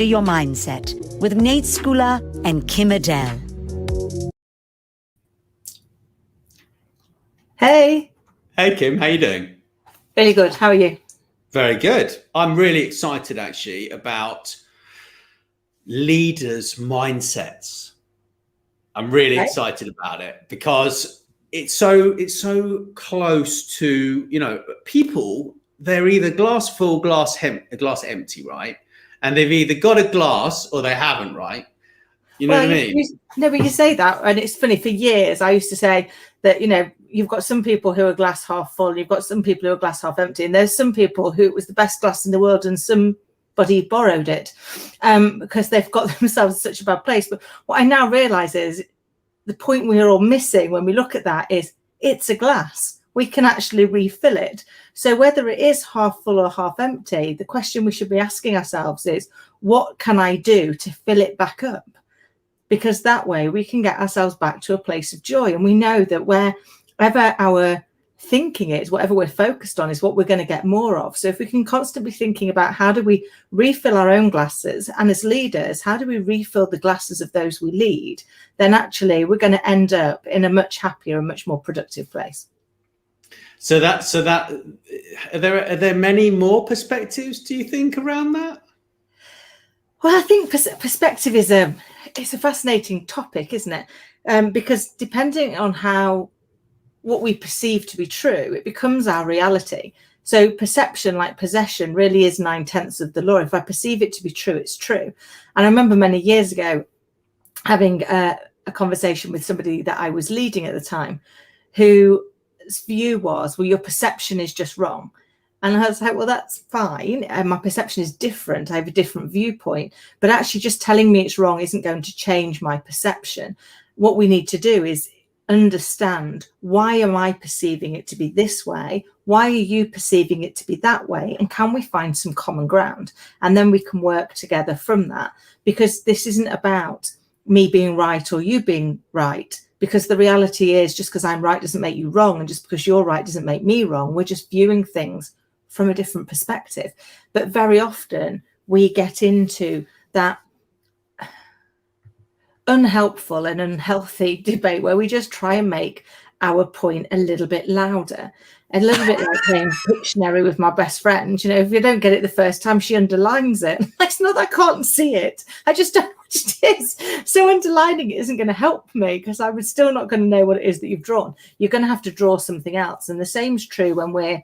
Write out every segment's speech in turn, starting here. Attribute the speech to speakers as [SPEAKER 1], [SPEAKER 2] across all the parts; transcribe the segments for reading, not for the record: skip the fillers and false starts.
[SPEAKER 1] Your Mindset with Nate Skula and Kim Adele.
[SPEAKER 2] Hey.
[SPEAKER 3] Hey Kim, how you doing?
[SPEAKER 2] Really good. How are you?
[SPEAKER 3] Very good. I'm really excited actually about leaders' mindsets. I'm really excited about it because it's so close to, people, they're either glass full, glass empty, right? And they've either got a glass or they haven't, right? You know what I mean?
[SPEAKER 2] No, but you say that, and it's funny. For years, I used to say that, you've got some people who are glass half full, you've got some people who are glass half empty, and there's some people who it was the best glass in the world and somebody borrowed it because they've got themselves in such a bad place. But what I now realise is the point we're all missing when we look at that is it's a glass. We can actually refill it. So whether it is half full or half empty, the question we should be asking ourselves is, what can I do to fill it back up? Because that way we can get ourselves back to a place of joy. And we know that wherever our thinking is, whatever we're focused on is what we're going to get more of. So if we can constantly thinking about how do we refill our own glasses, and as leaders, how do we refill the glasses of those we lead, then actually we're going to end up in a much happier and much more productive place.
[SPEAKER 3] So are there many more perspectives, do you think, around that?
[SPEAKER 2] Well, I think perspective is it's a fascinating topic, isn't it? Because depending on what we perceive to be true, it becomes our reality. So perception, like possession, really is 9/10 of the law. If I perceive it to be true, it's true. And I remember many years ago having a conversation with somebody that I was leading at the time, whose view was, well, your perception is just wrong. And I was like, well, that's fine. My perception is different. I have a different viewpoint. But actually just telling me it's wrong isn't going to change my perception. What we need to do is understand, why am I perceiving it to be this way? Why are you perceiving it to be that way? And can we find some common ground? And then we can work together from that. Because this isn't about me being right or you being right. Because the reality is, just because I'm right doesn't make you wrong. And just because you're right doesn't make me wrong. We're just viewing things from a different perspective. But very often we get into that unhelpful and unhealthy debate where we just try and make our point a little bit louder, a little bit like playing Pictionary with my best friend. If you don't get it the first time, she underlines it. It's not that I can't see it, I just don't know what it is. So underlining it isn't going to help me, because I was still not going to know what it is that you've drawn. You're going to have to draw something else. And the same is true when we're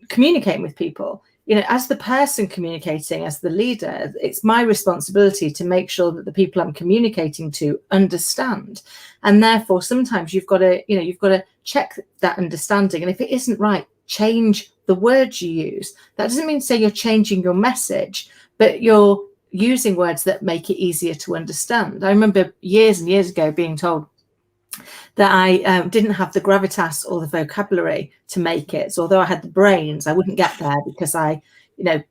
[SPEAKER 2] communicating with people. As the person communicating, as the leader, it's my responsibility to make sure that the people I'm communicating to understand. And therefore, sometimes you've got to check that understanding. And if it isn't right, change the words you use. That doesn't mean say you're changing your message, but you're using words that make it easier to understand. I remember years and years ago being told that I didn't have the gravitas or the vocabulary to make it. So although I had the brains, I wouldn't get there because I,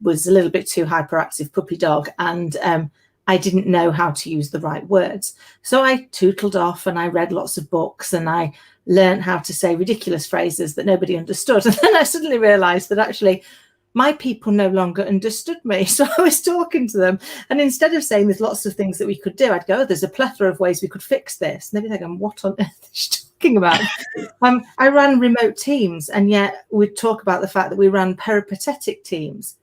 [SPEAKER 2] was a little bit too hyperactive puppy dog, and I didn't know how to use the right words. So I tootled off and I read lots of books and I learned how to say ridiculous phrases that nobody understood. And then I suddenly realized that actually my people no longer understood me. So I was talking to them, and instead of saying there's lots of things that we could do, I'd go, there's a plethora of ways we could fix this. And they'd be thinking, what on earth is she talking about? I ran remote teams, and yet we'd talk about the fact that we ran peripatetic teams.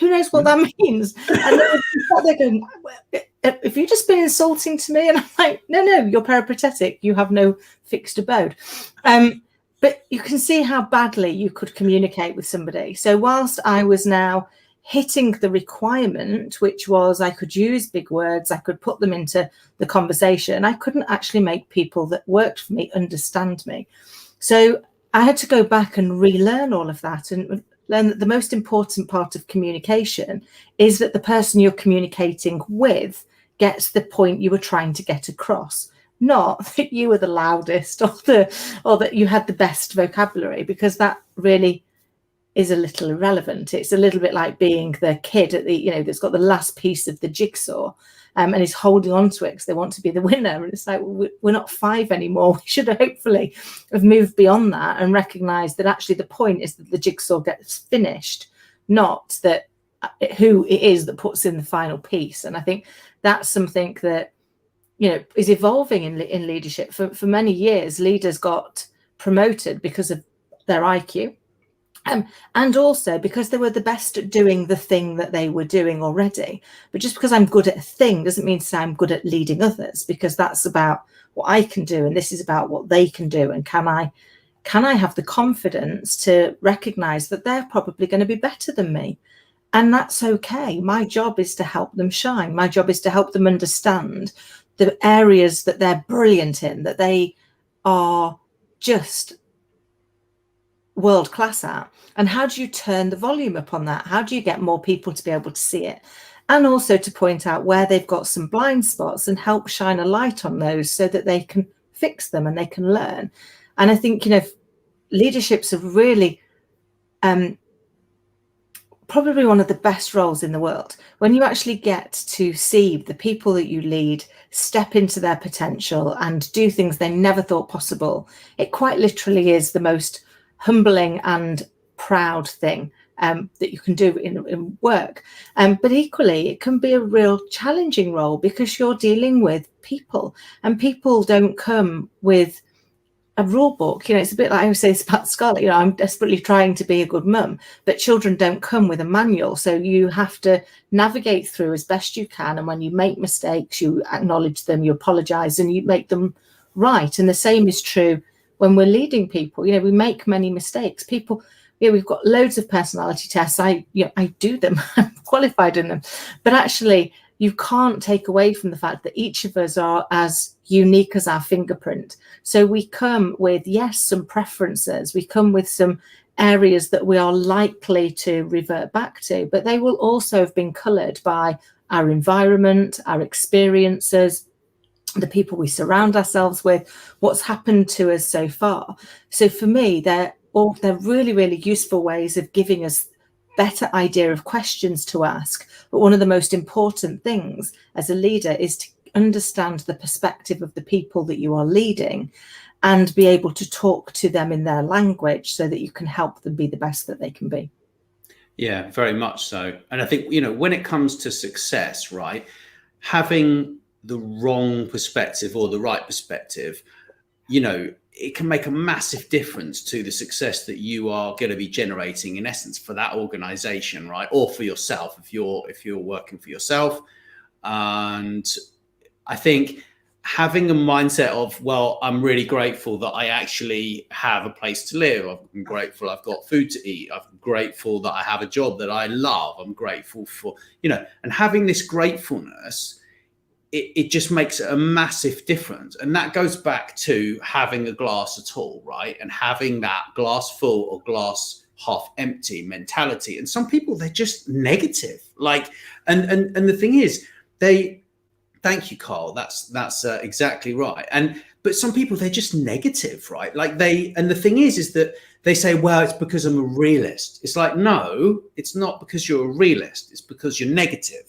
[SPEAKER 2] Who knows what that means? And they're going, have you just been insulting to me? And I'm like, no, you're peripatetic. You have no fixed abode. But you can see how badly you could communicate with somebody. So whilst I was now hitting the requirement, which was I could use big words, I could put them into the conversation, I couldn't actually make people that worked for me understand me. So I had to go back and relearn all of that and learn that the most important part of communication is that the person you're communicating with gets the point you were trying to get across. Not that you were the loudest or that you had the best vocabulary, because that really is a little irrelevant. It's a little bit like being the kid at the, that's got the last piece of the jigsaw and is holding on to it because they want to be the winner. And it's like, we're not 5 anymore. We should hopefully have moved beyond that and recognized that actually the point is that the jigsaw gets finished, not that who it is that puts in the final piece. And I think that's something that, you know, is evolving in leadership. For many years, leaders got promoted because of their IQ, and also because they were the best at doing the thing that they were doing already. But just because I'm good at a thing doesn't mean to say I'm good at leading others, because that's about what I can do, and this is about what they can do. And can I have the confidence to recognize that they're probably going to be better than me? And that's okay. My job is to help them shine. My job is to help them understand the areas that they're brilliant in, that they are just world class at. And how do you turn the volume upon that? How do you get more people to be able to see it? And also to point out where they've got some blind spots and help shine a light on those so that they can fix them and they can learn. And I think, you know, leadership's a really probably one of the best roles in the world. When you actually get to see the people that you lead step into their potential and do things they never thought possible, it quite literally is the most humbling and proud thing that you can do in work. But equally, it can be a real challenging role because you're dealing with people, and people don't come with a rule book. You know, it's a bit like I always say this about Scarlett, you know, I'm desperately trying to be a good mum, but children don't come with a manual. So you have to navigate through as best you can. And when you make mistakes, you acknowledge them, you apologize, and you make them right. And the same is true when we're leading people. You know, we make many mistakes. People, you know, we've got loads of personality tests. I do them. I'm qualified in them. But actually, you can't take away from the fact that each of us are as unique as our fingerprint. So we come with, yes, some preferences. We come with some areas that we are likely to revert back to, but they will also have been coloured by our environment, our experiences, the people we surround ourselves with, what's happened to us so far. So for me, they're really, really useful ways of giving us better idea of questions to ask. But one of the most important things as a leader is to understand the perspective of the people that you are leading and be able to talk to them in their language so that you can help them be the best that they can be.
[SPEAKER 3] Yeah, very much so. And I think, you know, when it comes to success, right, having the wrong perspective or the right perspective, you know, it can make a massive difference to the success that you are going to be generating, in essence, for that organization, right? Or for yourself, if you're working for yourself. And I think having a mindset of, well, I'm really grateful that I actually have a place to live. I'm grateful I've got food to eat. I'm grateful that I have a job that I love. I'm grateful for, you know, and having this gratefulness, it just makes a massive difference. And that goes back to having a glass at all, right? And having that glass full or glass half empty mentality. And some people, they're just negative. Like, and the thing is, thank you, Carl. That's exactly right. But some people, they're just negative, right? Like and the thing is that they say, well, it's because I'm a realist. It's like, no, it's not because you're a realist. It's because you're negative.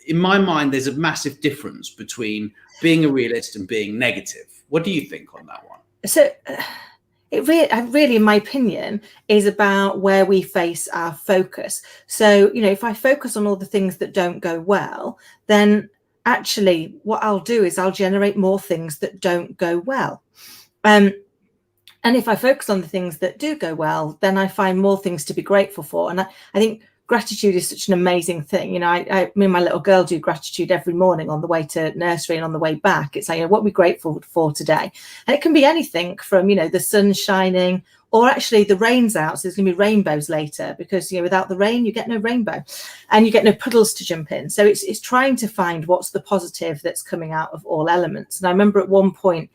[SPEAKER 3] In my mind, there's a massive difference between being a realist and being negative. What do you think on that one?
[SPEAKER 2] So it really, in my opinion, is about where we face our focus. So, you know, if I focus on all the things that don't go well, then actually what I'll do is I'll generate more things that don't go well. And if I focus on the things that do go well, then I find more things to be grateful for. And I think gratitude is such an amazing thing. You know, me and my little girl do gratitude every morning on the way to nursery and on the way back. It's like, you know, what we're grateful for today. And it can be anything from, you know, the sun shining, or actually the rain's out, so there's going to be rainbows later, because, you know, without the rain, you get no rainbow and you get no puddles to jump in. So it's trying to find what's the positive that's coming out of all elements. And I remember at one point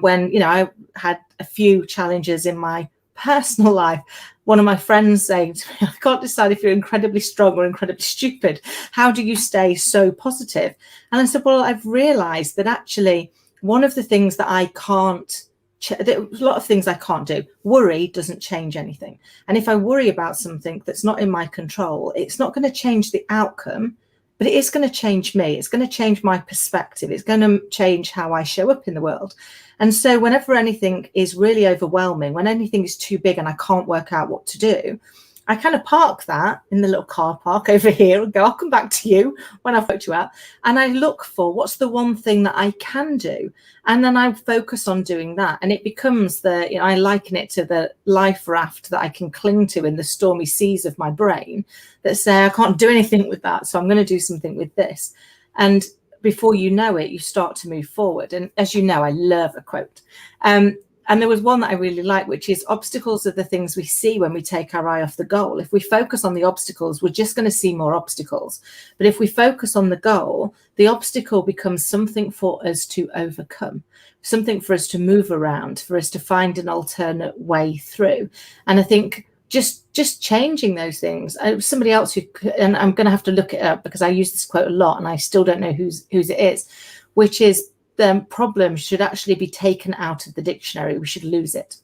[SPEAKER 2] when, you know, I had a few challenges in my personal life, one of my friends saying to me, I can't decide if you're incredibly strong or incredibly stupid. How do you stay so positive? And I said, well, I've realized that actually one of the things that I can't, there's a lot of things I can't do. Worry doesn't change anything. And if I worry about something that's not in my control, it's not going to change the outcome, but it is going to change me. It's going to change my perspective. It's going to change how I show up in the world. And so whenever anything is really overwhelming, when anything is too big and I can't work out what to do, I kind of park that in the little car park over here and go, I'll come back to you when I've worked you out. And I look for what's the one thing that I can do. And then I focus on doing that. And it becomes I liken it to the life raft that I can cling to in the stormy seas of my brain that say, I can't do anything with that. So I'm going to do something with this. And before you know it, you start to move forward. And as you know, I love a quote. And there was one that I really like, which is obstacles are the things we see when we take our eye off the goal. If we focus on the obstacles, we're just going to see more obstacles. But if we focus on the goal, the obstacle becomes something for us to overcome, something for us to move around, for us to find an alternate way through. And I think just changing those things. Somebody else and I'm going to have to look it up because I use this quote a lot and I still don't know whose it is, which is, the problem should actually be taken out of the dictionary. We should lose it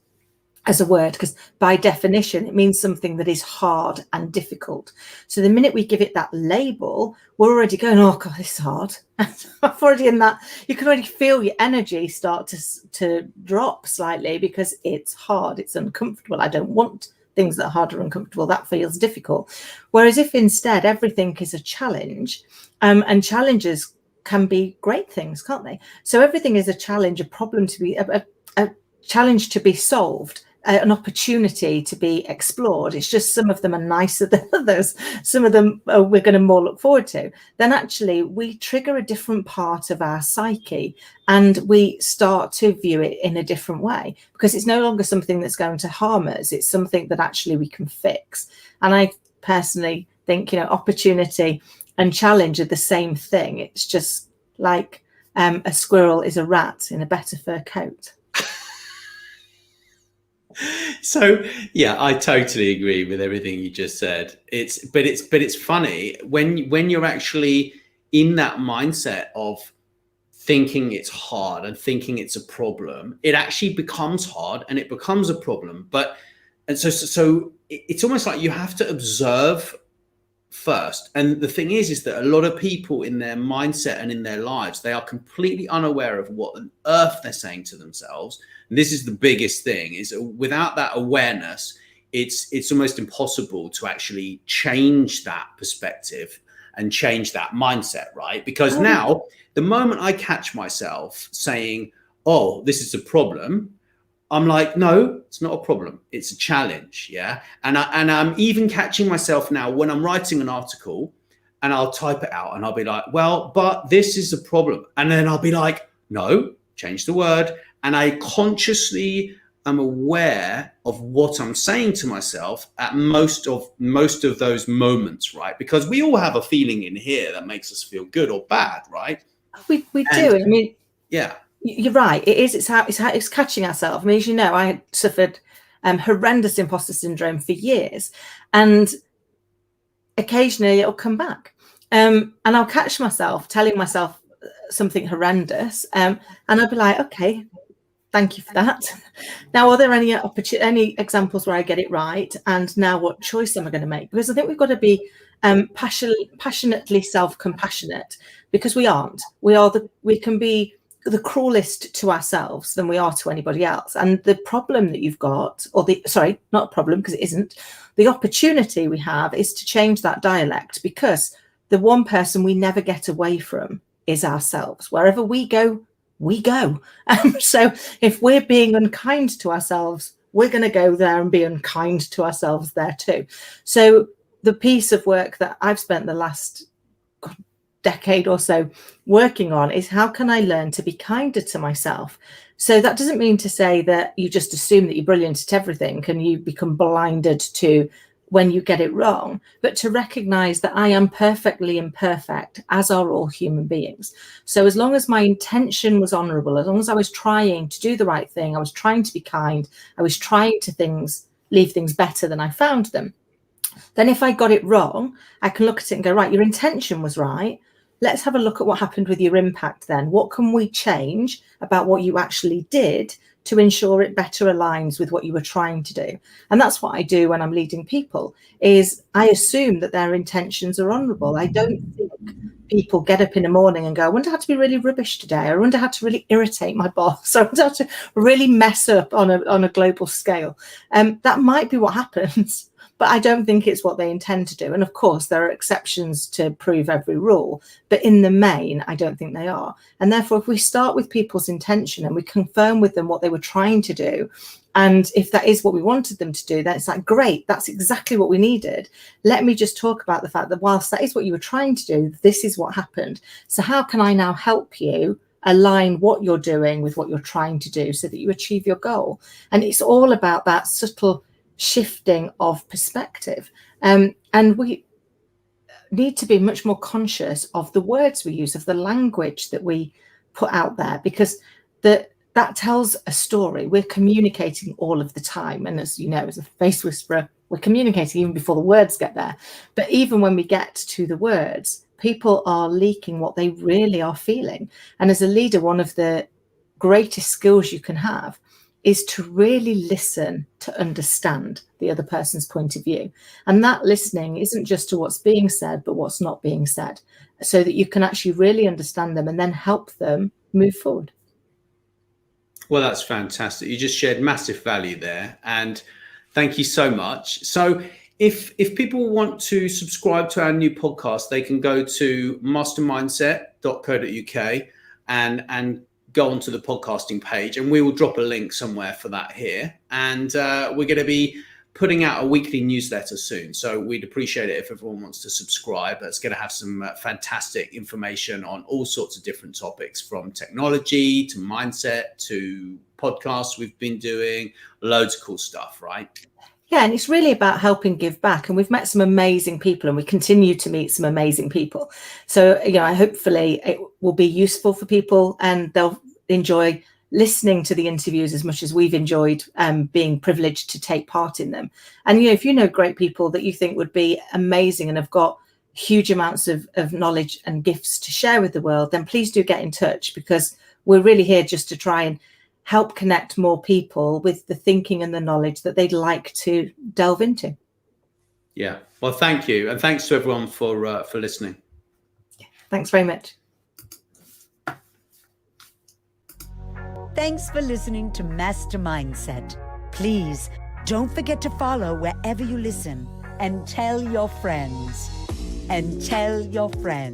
[SPEAKER 2] as a word because by definition, it means something that is hard and difficult. So the minute we give it that label, we're already going, oh God, this is hard. I've already in that, you can already feel your energy start to drop slightly because it's hard, it's uncomfortable. I don't want things that are hard or uncomfortable. That feels difficult. Whereas if instead everything is a challenge, and challenges can be great things, can't they? So everything is a challenge, a problem to be, a challenge to be solved, an opportunity to be explored. It's just some of them are nicer than others. Some of them we're going to more look forward to. Then actually we trigger a different part of our psyche and we start to view it in a different way because it's no longer something that's going to harm us. It's something that actually we can fix. And I personally think, opportunity and challenge are the same thing. It's just like a squirrel is a rat in a better fur coat.
[SPEAKER 3] So yeah, I totally agree with everything you just said. But it's funny when you're actually in that mindset of thinking it's hard and thinking it's a problem, it actually becomes hard and it becomes a problem. So it's almost like you have to observe first. And the thing is that a lot of people in their mindset and in their lives, they are completely unaware of what on earth they're saying to themselves. And this is the biggest thing, is without that awareness, it's almost impossible to actually change that perspective and change that mindset, right? Because now the moment I catch myself saying, oh, this is a problem, I'm like, no, it's not a problem. It's a challenge. Yeah. And I'm even catching myself now when I'm writing an article and I'll type it out and I'll be like, well, but this is a problem. And then I'll be like, no, change the word. And I consciously am aware of what I'm saying to myself at most of those moments, right? Because we all have a feeling in here that makes us feel good or bad, right?
[SPEAKER 2] We do. I mean,
[SPEAKER 3] yeah.
[SPEAKER 2] You're right. It is. It's catching ourselves. I mean, as you know, I suffered horrendous imposter syndrome for years, and occasionally it'll come back, and I'll catch myself telling myself something horrendous, and I'll be like, okay, thank you for that. Now, are there any examples where I get it right? And now, what choice am I going to make? Because I think we've got to be passionately self-compassionate, because we aren't. We can be the cruelest to ourselves than we are to anybody else. And the problem that you've got, not a problem because it isn't, the opportunity we have is to change that dialect, because the one person we never get away from is ourselves. Wherever we go, we go. So if we're being unkind to ourselves, we're going to go there and be unkind to ourselves there too. So the piece of work that I've spent the last decade or so working on is, how can I learn to be kinder to myself? So that doesn't mean to say that you just assume that you're brilliant at everything and you become blinded to when you get it wrong, but to recognize that I am perfectly imperfect, as are all human beings. So as long as my intention was honorable, as long as I was trying to do the right thing, I was trying to be kind, I was trying to leave things better than I found them, then if I got it wrong, I can look at it and go, right, your intention was right. Let's have a look at what happened with your impact then. What can we change about what you actually did to ensure it better aligns with what you were trying to do? And that's what I do when I'm leading people, is I assume that their intentions are honourable. I don't think people get up in the morning and go, I wonder how to be really rubbish today. I wonder how to really irritate my boss. I wonder how to really mess up on a global scale. That might be what happens. but I don't think it's what they intend to do. And of course, there are exceptions to prove every rule, but in the main, I don't think they are. And therefore, if we start with people's intention and we confirm with them what they were trying to do, and if that is what we wanted them to do, then it's like, great, that's exactly what we needed. Let me just talk about the fact that whilst that is what you were trying to do, this is what happened. So how can I now help you align what you're doing with what you're trying to do so that you achieve your goal? And it's all about that subtle shifting of perspective. And we need to be much more conscious of the words we use, of the language that we put out there, because that tells a story. We're communicating all of the time. And as you know, as a face whisperer, we're communicating even before the words get there. But even when we get to the words, people are leaking what they really are feeling. And as a leader, one of the greatest skills you can have is to really listen to understand the other person's point of view. And that listening isn't just to what's being said, but what's not being said, so that you can actually really understand them and then help them move forward.
[SPEAKER 3] Well, that's fantastic. You just shared massive value there. And thank you so much. So if people want to subscribe to our new podcast, they can go to mastermindset.co.uk and go onto the podcasting page, and we will drop a link somewhere for that here. And we're going to be putting out a weekly newsletter soon. So we'd appreciate it if everyone wants to subscribe. That's going to have some fantastic information on all sorts of different topics, from technology to mindset to podcasts we've been doing, loads of cool stuff, right?
[SPEAKER 2] Yeah, and it's really about helping give back. And we've met some amazing people, and we continue to meet some amazing people. So, hopefully it will be useful for people, and they'll enjoy listening to the interviews as much as we've enjoyed being privileged to take part in them. And, if you know great people that you think would be amazing and have got huge amounts of knowledge and gifts to share with the world, then please do get in touch, because we're really here just to try and help connect more people with the thinking and the knowledge that they'd like to delve into.
[SPEAKER 3] Yeah. Well, thank you. And thanks to everyone for listening.
[SPEAKER 2] Thanks very much.
[SPEAKER 1] Thanks for listening to Master Mindset. Please don't forget to follow wherever you listen, and tell your friends.